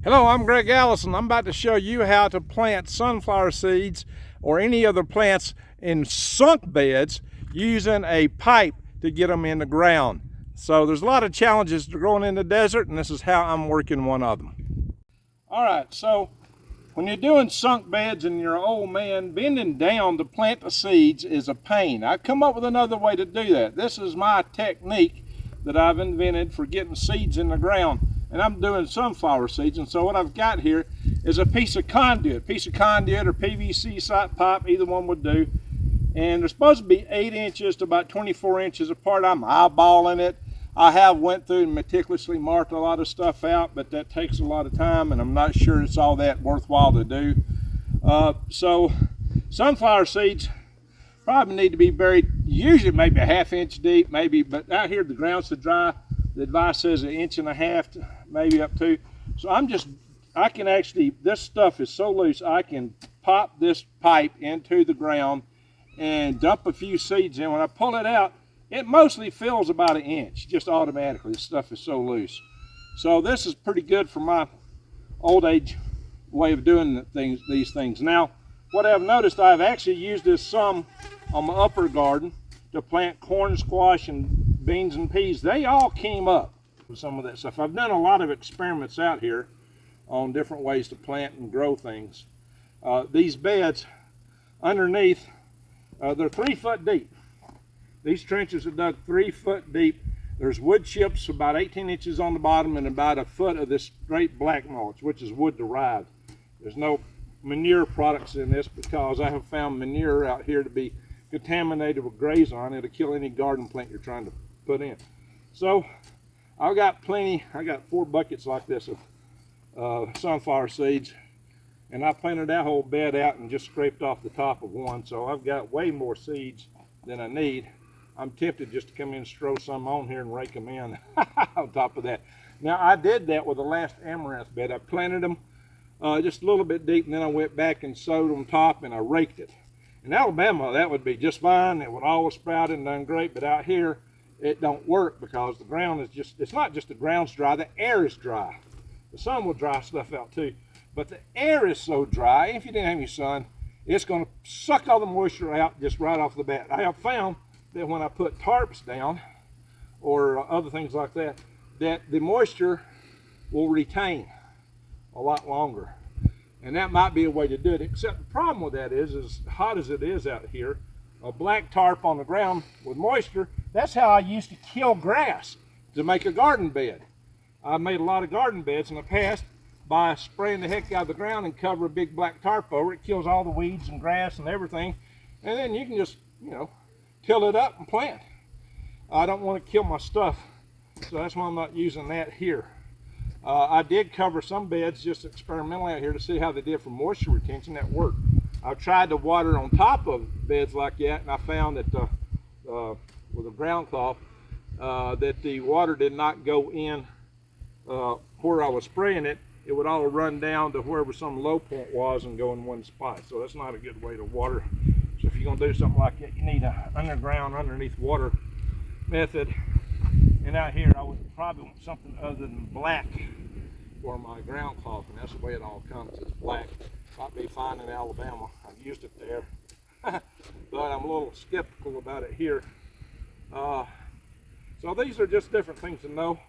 Hello, I'm Greg Allison. I'm about to show you how to plant sunflower seeds or any other plants in sunk beds using a pipe to get them in the ground. So there's a lot of challenges to growing in the desert, and this is how I'm working one of them. All right, so when you're doing sunk beds and you're an old man, bending down to plant the seeds is a pain. I've come up with another way to do that. This is my technique that I've invented for getting seeds in the ground. And I'm doing sunflower seeds, and so what I've got here is a piece of conduit or PVC pipe, either one would do. And they're supposed to be 8 inches to about 24 inches apart. I'm eyeballing it. I have went through and meticulously marked a lot of stuff out, but that takes a lot of time, and I'm not sure it's all that worthwhile to do. So sunflower seeds probably need to be buried, usually maybe a ½ inch deep, maybe, but out here the ground's so dry. The advice says 1.5 inches, maybe up to. So I can actually, this stuff is so loose, I can pop this pipe into the ground and dump a few seeds in. When I pull it out, it mostly fills about 1 inch, just automatically. This stuff is so loose. So this is pretty good for my old age way of doing these things. Now, what I've noticed, I've actually used this some on my upper garden to plant corn, squash, and beans and peas. They all came up with some of that stuff. I've done a lot of experiments out here on different ways to plant and grow things. These beds underneath, they're 3 foot deep. These trenches are dug 3 foot deep. There's wood chips about 18 inches on the bottom and about 1 foot of this straight black mulch, which is wood derived. There's no manure products in this because I have found manure out here to be contaminated with graze on. It'll kill any garden plant you're trying to put in. So I've got plenty. I got 4 buckets like this of sunflower seeds, and I planted that whole bed out and just scraped off the top of one. So I've got way more seeds than I need. I'm tempted just to come in and throw some on here and rake them in on top of that. Now I did that with the last amaranth bed. I planted them just a little bit deep, and then I went back and sowed on top and I raked it. In Alabama, that would be just fine. It would always sprout and done great, but out here, it don't work because the ground is just, it's not just the ground's dry, the air is dry. The sun will dry stuff out too, but the air is so dry, if you didn't have any sun, it's gonna suck all the moisture out just right off the bat. I have found that when I put tarps down or other things like that, that the moisture will retain a lot longer. And that might be a way to do it, except the problem with that is, as hot as it is out here, a black tarp on the ground with moisture, that's how I used to kill grass to make a garden bed. I made a lot of garden beds in the past by spraying the heck out of the ground and cover a big black tarp over it. It kills all the weeds and grass and everything. And then you can just, till it up and plant. I don't want to kill my stuff, so that's why I'm not using that here. I did cover some beds just experimentally out here to see how they did for moisture retention. That worked. I've tried to water on top of beds like that, and I found that with a ground cloth that the water did not go in where I was spraying it. It would all run down to wherever some low point was and go in one spot. So that's not a good way to water. So if you're going to do something like that, you need an underground, underneath water method. And out here, I would probably want something other than black for my ground cloth, and that's the way it all comes. It's black. Might be fine in Alabama. I've used it there, but I'm a little skeptical about it here. So these are just different things to know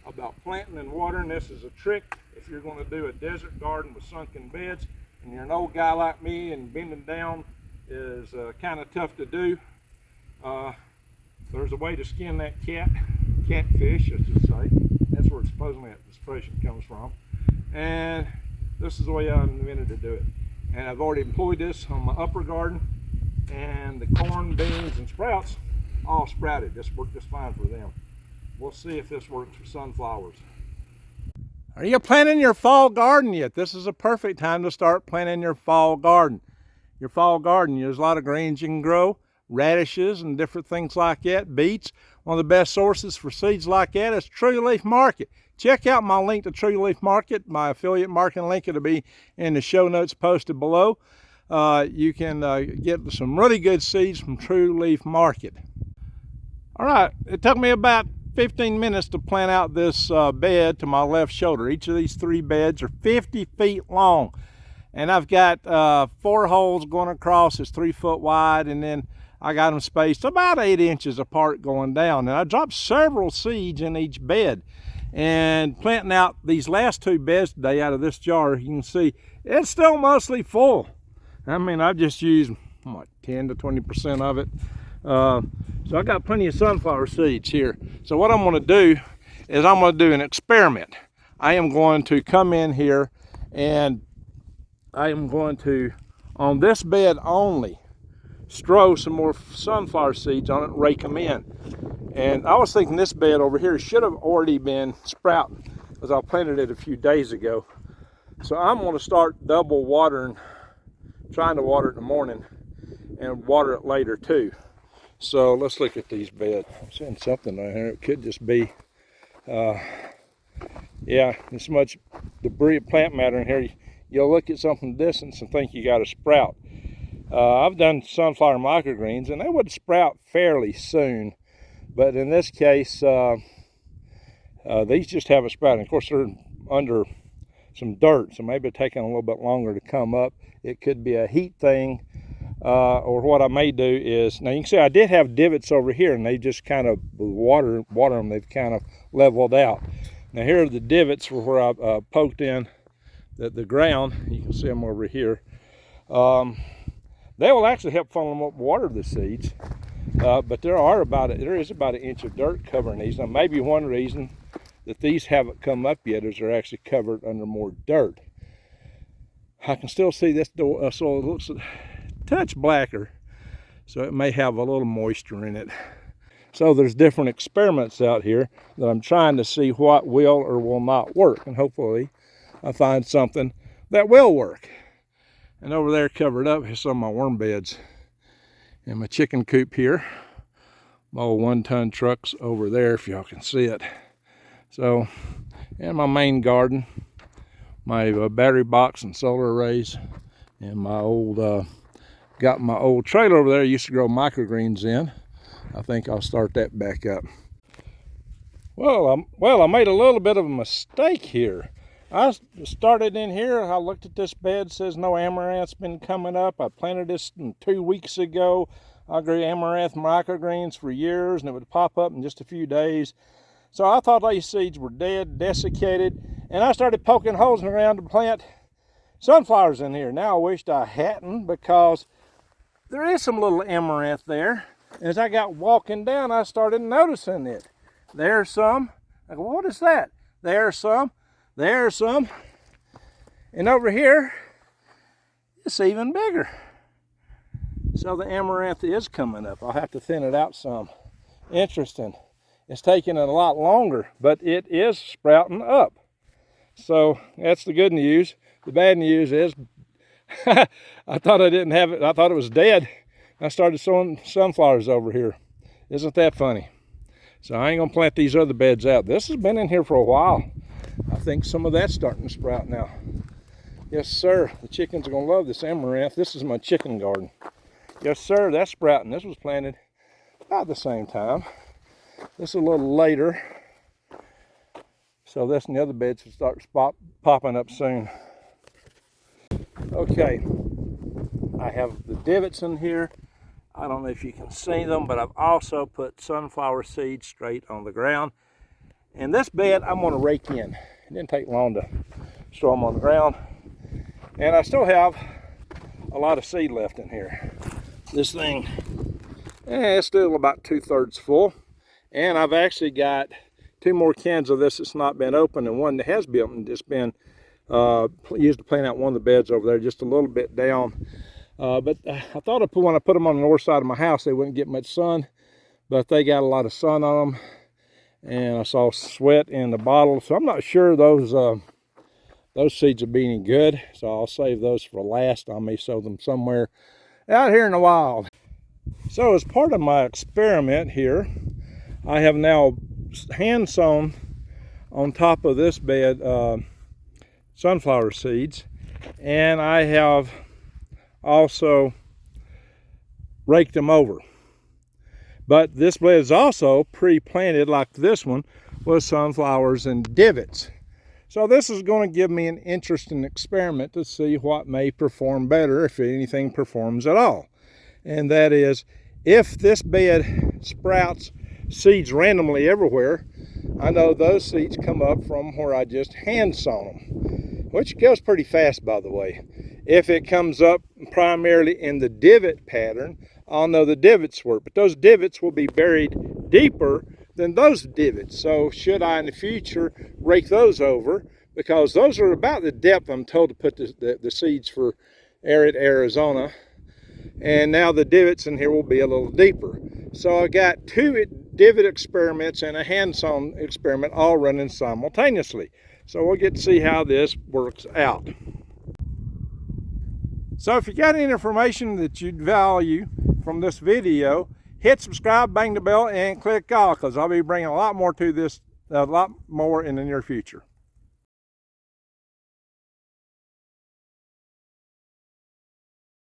about planting and watering. This is a trick if you're going to do a desert garden with sunken beds, and you're an old guy like me, and bending down is kind of tough to do. There's a way to skin that catfish, I should say. That's where supposedly that expression comes from. And this is the way I invented to do it. And I've already employed this on my upper garden, and the corn, beans, and sprouts all sprouted. This worked just fine for them. We'll see if this works for sunflowers. Are you planting your fall garden yet? This is a perfect time to start planting your fall garden. Your fall garden, there's a lot of greens you can grow. Radishes and different things like that, beets. One of the best sources for seeds like that is True Leaf Market. Check out my link to True Leaf Market. My affiliate marketing link will be in the show notes posted below. You can get some really good seeds from True Leaf Market. All right, it took me about 15 minutes to plant out this bed to my left shoulder. Each of these 3 beds are 50 feet long. And I've got 4 holes going across. It's 3 foot wide, and then I got them spaced about 8 inches apart going down. And I dropped several seeds in each bed. And planting out these last 2 beds today out of this jar, you can see it's still mostly full. I mean, I've just used what, 10 to 20% of it. So I got plenty of sunflower seeds here. So what I'm going to do is I'm going to do an experiment. I am going to come in here and I am going to, on this bed only, strew some more sunflower seeds on it and rake them in. And I was thinking this bed over here should have already been sprouting, because I planted it a few days ago. So I'm going to start double watering, trying to water it in the morning and water it later too. So let's look at these beds. I'm seeing something right here. It could just be, yeah, this much debris, plant matter in here. You'll look at something distance and think you got a sprout. I've done sunflower microgreens and they would sprout fairly soon. But in this case, these just haven't sprouted. Of course, they're under some dirt, so maybe it's taking a little bit longer to come up. It could be a heat thing. Or what I may do is, now you can see I did have divots over here and they just kind of water them, they've kind of leveled out. Now here are the divots where I poked in the ground. You can see them over here. They will actually help funnel them up, water the seeds, but there is about 1 inch of dirt covering these. Now maybe one reason that these haven't come up yet is they're actually covered under more dirt. I can still see this soil looks a touch blacker, so it may have a little moisture in it. So there's different experiments out here that I'm trying to see what will or will not work, and hopefully I find something that will work. And over there covered up is some of my worm beds and my chicken coop here. My old 1-ton truck's over there if y'all can see it. So, and my main garden, my battery box and solar arrays, and my old got my old trailer over there I used to grow microgreens in. I think I'll start that back up. Well, I made a little bit of a mistake here. I started in here, I looked at this bed, says no amaranth's been coming up. I planted this 2 weeks ago. I grew amaranth microgreens for years and it would pop up in just a few days. So I thought these seeds were dead, desiccated, and I started poking holes in the ground to plant sunflowers in here. Now I wished I hadn't, because there is some little amaranth there. As I got walking down, I started noticing it. There's some. I go, what is that? There's some. There's some. And over here, it's even bigger. So the amaranth is coming up. I'll have to thin it out some. Interesting. It's taking it a lot longer, but it is sprouting up. So that's the good news. The bad news is I thought I didn't have it. I thought it was dead. I started sowing sunflowers over here. Isn't that funny? So I ain't gonna plant these other beds out. This has been in here for a while. I think some of that's starting to sprout now. Yes, sir. The chickens are gonna love this amaranth. This is my chicken garden. Yes, sir. That's sprouting. This was planted about the same time. This is a little later. So this and the other beds will start popping up soon. Okay, I have the divots in here. I don't know if you can see them, but I've also put sunflower seeds straight on the ground. And this bed I'm going to rake in. It didn't take long to throw them on the ground. And I still have a lot of seed left in here. This thing, it's still about 2/3 full. And I've actually got 2 more cans of this that's not been opened, and one that has been opened. It's been used to plant out one of the beds over there, just a little bit down. But I thought when I put them on the north side of my house, they wouldn't get much sun, but they got a lot of sun on them. And I saw sweat in the bottle, so I'm not sure those seeds will be any good. So I'll save those for last. I may sow them somewhere out here in the wild. So as part of my experiment here, I have now hand sown on top of this bed sunflower seeds, and I have also raked them over. But this bed is also pre-planted, like this one, with sunflowers and divots. So this is going to give me an interesting experiment to see what may perform better, if anything performs at all. And that is, if this bed sprouts seeds randomly everywhere, I know those seeds come up from where I just hand sown them, which goes pretty fast, by the way. If it comes up primarily in the divot pattern, I'll know the divots work, but those divots will be buried deeper than those divots. So should I in the future rake those over, because those are about the depth I'm told to put the seeds for arid Arizona, and now the divots in here will be a little deeper. So I got 2 divot experiments and a hand sown experiment all running simultaneously. So we'll get to see how this works out. So if you got any information that you'd value from this video, hit subscribe, bang the bell, and click all, because I'll be bringing a lot more to this, a lot more in the near future.